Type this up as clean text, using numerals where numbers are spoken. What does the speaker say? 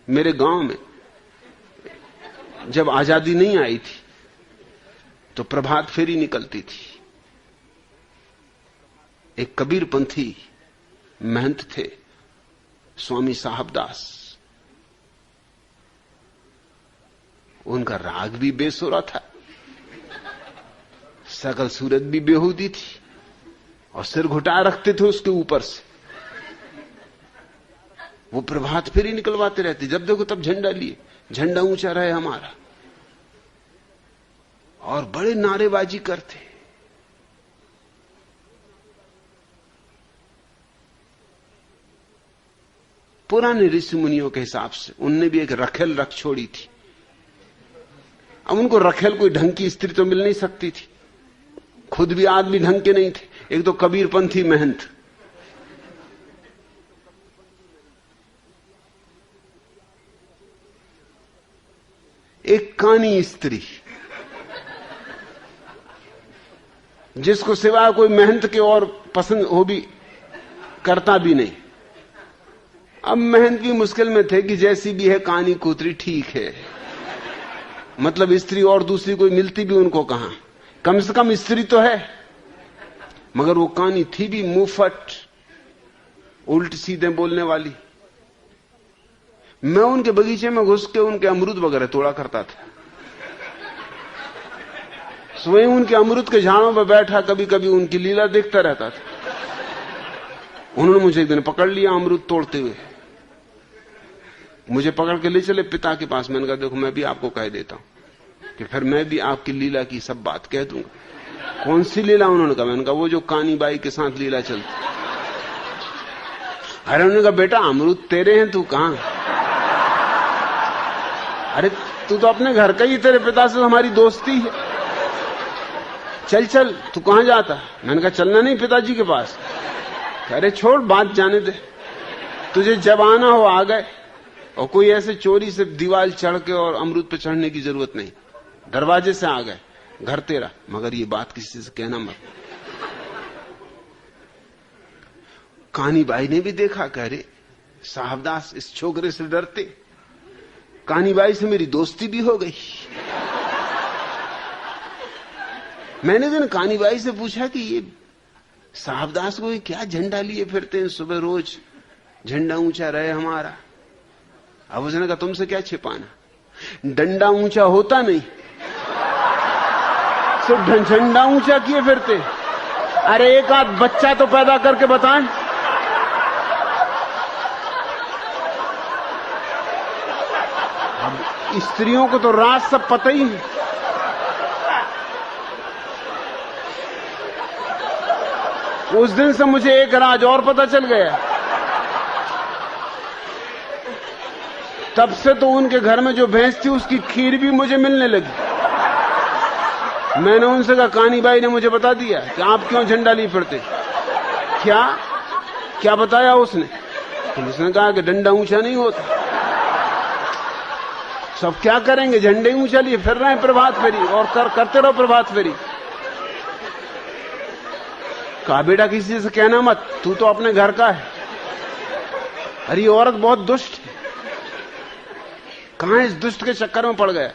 मेरे गांव में जब आजादी नहीं आई थी तो प्रभात फेरी निकलती थी। एक कबीरपंथी महंत थे, स्वामी साहबदास। उनका राग भी बेसुरा था, सकल सूरत भी बेहूदी थी, और सिर घुटा रखते थे उसके ऊपर से। वो प्रभात फेरी निकलवाते रहते, जब देखो तब झंडा लिए, झंडा ऊंचा रहे हमारा, और बड़े नारेबाजी करते। पुराने ऋषि मुनियों के हिसाब से उनने भी एक रखेल रख छोड़ी थी। अब उनको रखेल कोई ढंग की स्त्री तो मिल नहीं सकती थी, खुद भी आदमी ढंग के नहीं थे। एक तो कबीरपंथी महंत, एक कानी स्त्री जिसको सिवाय कोई महंत के और पसंद हो भी करता भी नहीं। अब महंत भी मुश्किल में थे कि जैसी भी है कानी कूतरी ठीक है, मतलब स्त्री और दूसरी कोई मिलती भी उनको कहां, कम से कम स्त्री तो है। मगर वो कानी थी भी मुंहफट, उल्ट सीधे बोलने वाली। मैं उनके बगीचे में घुस के उनके अमरूद वगैरह तोड़ा करता था, स्वयं उनके अमरूद के झाड़ों पर बैठा कभी कभी उनकी लीला देखता रहता था। उन्होंने मुझे एक दिन पकड़ लिया अमरूद तोड़ते हुए, मुझे पकड़ के ले चले पिता के पास। मैंने कहा देखो मैं भी आपको कह देता हूं कि फिर मैं भी आपकी लीला की सब बात कह दूंगा। कौन सी लीला? उन्होंने कहा, मैंने कहा वो जो कानी बाई के साथ लीला चलती। अरे उन्होंने कहा बेटा अमरूद तेरे हैं, तू कहां? अरे तू तो अपने घर का ही, तेरे पिता से हमारी दोस्ती है, चल चल। तू कहां जाता? मैंने कहा चलना नहीं पिताजी के पास। अरे छोड़ बात जाने दे, तुझे जब आना हो आ गए। और कोई ऐसे चोरी से दीवार चढ़ के और अमरूद पे चढ़ने की जरूरत नहीं, दरवाजे से आ गए, घर तेरा। मगर ये बात किसी से कहना मत। कानी बाई ने भी देखा, कह रहे साहबदास इस छोकरे से डरते। कानी बाई से मेरी दोस्ती भी हो गई। मैंने दिन कानी बाई से पूछा कि ये साहबदास को क्या झंडा लिए फिरते हैं सुबह रोज, झंडा ऊंचा रहे हमारा। अब उसने कहा तुमसे क्या छिपाना, डंडा ऊंचा होता नहीं, सिर्फ झंडा ऊंचा किए फिरते। अरे एक आध बच्चा तो पैदा करके बताएं। अब स्त्रियों को तो राज सब पता ही है। उस दिन से मुझे एक राज और पता चल गया। तब से तो उनके घर में जो भैंस थी उसकी खीर भी मुझे मिलने लगी। मैंने उनसे कहा कानी बाई ने मुझे बता दिया कि आप क्यों झंडा लिए फिरते। क्या क्या बताया उसने? तो उसने कहा कि डंडा ऊंचा नहीं होता। सब क्या करेंगे, झंडे ऊंचा लिए फिर रहे हैं प्रभात फेरी, और करते रहो प्रभात फेरी। कहा बेटा किसी से कहना मत, तू तो अपने घर का है। अरे ये औरत बहुत दुष्ट है, कहां इस दुष्ट के चक्कर में पड़ गया।